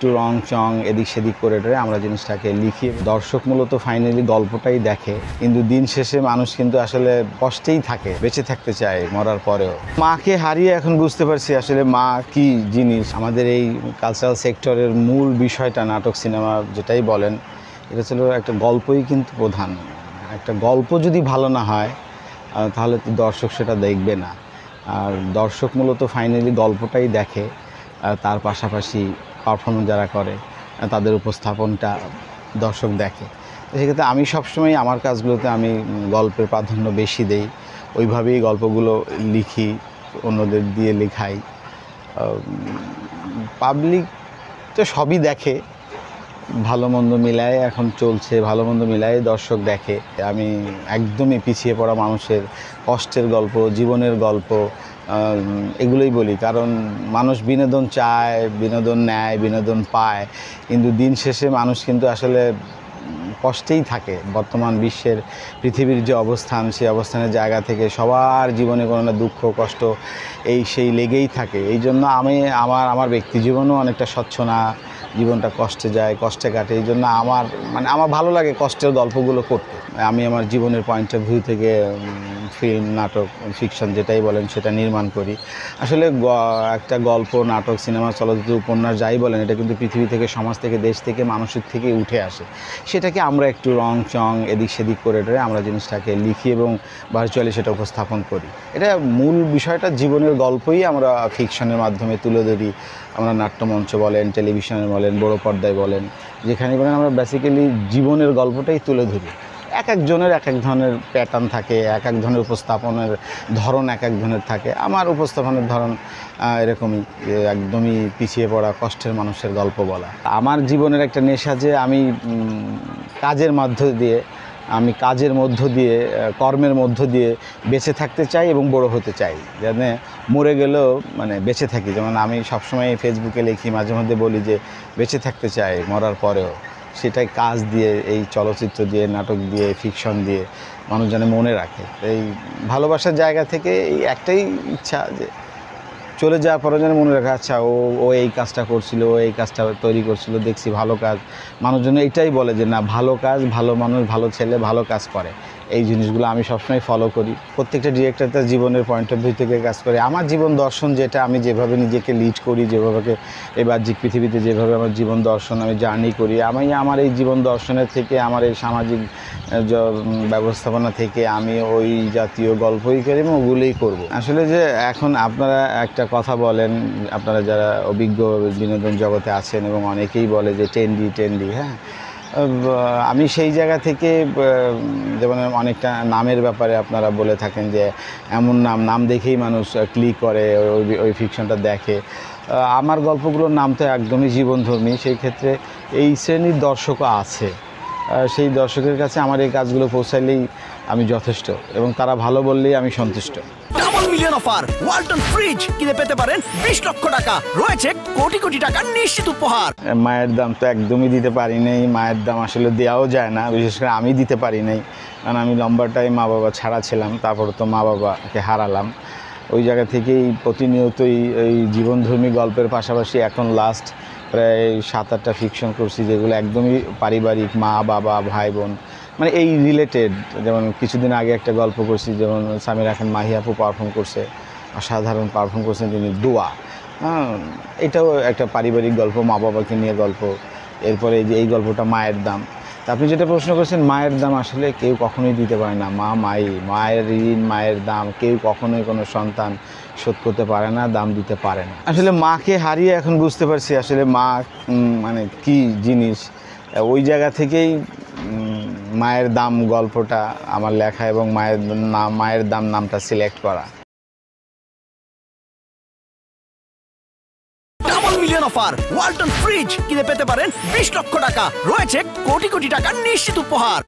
একটু রং চং এদিক সেদিক করে আমরা জিনিসটাকে লিখি। দর্শক মূলত ফাইনালি গল্পটাই দেখে, কিন্তু দিন শেষে মানুষ কিন্তু আসলে কষ্টেই থাকে, বেঁচে থাকতে চায় মরার পরেও। মাকে হারিয়ে এখন বুঝতে পারছি আসলে মা কি জিনিস। আমাদের এই কালচারাল সেক্টরের মূল বিষয়টা নাটক সিনেমা যেটাই বলেন, এটা ছিল একটা গল্পই কিন্তু প্রধান। একটা গল্প যদি ভালো না হয় তাহলে তো দর্শক সেটা দেখবে না। আর দর্শক মূলত ফাইনালি গল্পটাই দেখে, তার পাশাপাশি পারফরমেন্স যারা করে তাদের উপস্থাপনটা দর্শক দেখে। সেক্ষেত্রে আমি সবসময় আমার কাজগুলোতে আমি গল্পের প্রাধান্য বেশি দেই, ওইভাবেই গল্পগুলো লিখি, অন্যদের দিয়ে লেখাই। পাবলিক তো সবই দেখে, ভালো মন্দ মিলায় এখন চলছে, ভালো মন্দ মিলায় দর্শক দেখে। আমি একদমই পিছিয়ে পড়া মানুষের কষ্টের গল্প, জীবনের গল্প এগুলোই বলি, কারণ মানুষ বিনোদন চায়, বিনোদন নেয়, বিনোদন পায়, কিন্তু দিন শেষে মানুষ কিন্তু আসলে কষ্টেই থাকে। বর্তমান বিশ্বের পৃথিবীর যে অবস্থান, সেই অবস্থানের জায়গা থেকে সবার জীবনে কোনো না দুঃখ কষ্ট সেই লেগেই থাকে। এই জন্য আমি আমার ব্যক্তি জীবনেও অনেকটা স্বচ্ছ না, জীবনটা কষ্টে যায়, কষ্টে কাটে। এই জন্য আমার ভালো লাগে কষ্টের গল্পগুলো করতে। আমি আমার জীবনের পয়েন্ট অফ ভিউ থেকে ফিল্ম, নাটক, ফিকশন যেটাই বলেন সেটা নির্মাণ করি। আসলে একটা গল্প, নাটক, সিনেমা, চলচ্চিত্র, উপন্যাস যাই বলেন, এটা কিন্তু পৃথিবী থেকে, সমাজ থেকে, দেশ থেকে, মানুষের থেকে উঠে আসে। সেটাকে আমরা একটু রং চং এদিক সেদিক করে আমরা জিনিসটাকে লিখি এবং ভার্চুয়ালি সেটা উপস্থাপন করি। এটা মূল বিষয়টা জীবনের গল্পই আমরা ফিকশনের মাধ্যমে তুলে ধরি। আমরা নাট্যমঞ্চ বলেন, টেলিভিশনে বলেন, বড় পর্দায় বলেন, যেখানে বলেন আমরা বেসিক্যালি জীবনের গল্পটাই তুলে ধরি। এক একজনের এক এক ধরনের প্যাটার্ন থাকে, এক এক ধরনের উপস্থাপনের ধরন এক এক ধরনের থাকে। আমার উপস্থাপনের ধরন এরকমই, একদমই পিছিয়ে পড়া কষ্টের মানুষের গল্প বলা। আমার জীবনের একটা নেশা যে আমি কাজের মধ্য দিয়ে কর্মের মধ্য দিয়ে বেঁচে থাকতে চাই এবং বড় হতে চাই, যেন মরে গেলেও বেঁচে থাকি। যেমন আমি সবসময় ফেসবুকে লিখি, মাঝে মধ্যে বলি যে বেঁচে থাকতে চাই মরার পরেও। সেটাই কাজ দিয়ে, এই চলচ্চিত্র দিয়ে, নাটক দিয়ে, ফিকশন দিয়ে মানুষ যেন মনে রাখে। এই ভালোবাসার জায়গা থেকে এই একটাই ইচ্ছা যে চলে যাওয়ার পরে যেন মনে রাখা, আচ্ছা ও এই কাজটা করছিল, ও এই কাজটা তৈরি করছিল, দেখছি ভালো কাজ। মানুষজন এটাই বলে যে না, ভালো কাজ, ভালো মানুষ, ভালো ছেলে ভালো কাজ করে। এই জিনিসগুলো আমি সবসময় ফলো করি। প্রত্যেকটা ডিরেক্টর তার জীবনের পয়েন্ট অফ ভিউ থেকে কাজ করে। আমার জীবন দর্শন যেটা, আমি যেভাবে নিজেকে লিড করি, যেভাবে এই বাহ্যিক পৃথিবীতে যেভাবে আমার জীবন দর্শন আমি জার্নি করি, আমি আমার এই জীবন দর্শনের থেকে, আমার এই সামাজিক ব্যবস্থাপনা থেকে আমি ওই জাতীয় গল্পই করি এবং ওগুলোই করবো। আসলে যে এখন আপনারা একটা কথা বলেন, আপনারা যারা অভিজ্ঞ বিনোদন জগতে আছেন, এবং অনেকেই বলে যে টেন্ডি, হ্যাঁ, আমি সেই জায়গা থেকে যেমন অনেকটা নামের ব্যাপারে আপনারা বলে থাকেন যে এমন নাম দেখেই মানুষ ক্লিক করে, ওই ফিকশনটা দেখে। আমার গল্পগুলোর নাম তো একদমই জীবনধর্মী। সেই ক্ষেত্রে এই শ্রেণীর দর্শকও আছে। সেই দর্শকের কাছে আমার এই কাজগুলো পৌঁছাইলেই আমি যথেষ্ট, এবং তারা ভালো বললেই আমি সন্তুষ্ট। Double million offer, Walton fridge কিনে পেতে পারেন 20 লক্ষ টাকা, রয়েছে কোটি কোটি টাকার নিশ্চিত উপহার। মায়ের দাম তো একদমই দিতে পারি নাই, মায়ের দাম আসলে দেওয়াও যায় না, বিশেষ করে আমি দিতে পারি নাই, কারণ আমি লম্বা টাইম মা বাবা ছাড়া ছিলাম। তারপর তো মা বাবাকে হারালাম। ওই জায়গা থেকেই প্রতিনিয়তই এই জীবনধর্মী গল্পের পাশাপাশি এখন লাস্ট প্রায় 7-8টা ফিকশন করছি, যেগুলো একদমই পারিবারিক, মা বাবা ভাই বোন এই রিলেটেড। যেমন কিছুদিন আগে একটা গল্প করছি, যেমন সামিরা খান মাহি আপু পারফর্ম করছে, অসাধারণ পারফর্ম করছেন তিনি, দোয়া। এটাও একটা পারিবারিক গল্প, মা বাবাকে নিয়ে গল্প। এরপরে এই গল্পটা মায়ের দাম। তা আপনি যেটা প্রশ্ন করছেন, মায়ের দাম আসলে কেউ কখনোই দিতে পারে না। মায়ের ঋণ, মায়ের দাম কেউ কখনোই কোনো সন্তান শোধ করতে পারে না, দাম দিতে পারে না। আসলে মাকে হারিয়ে এখন বুঝতে পারছি আসলে মা কি জিনিস। ওই জায়গা থেকেই মায়ের দাম গল্পটা আমার লেখা এবং মায়ের দাম নামটা সিলেক্ট করা। Double million offer, Walton fridge কিনে পেতে পারেন 20 লক্ষ টাকা, রয়েছে কোটি কোটি টাকার নিশ্চিত উপহার।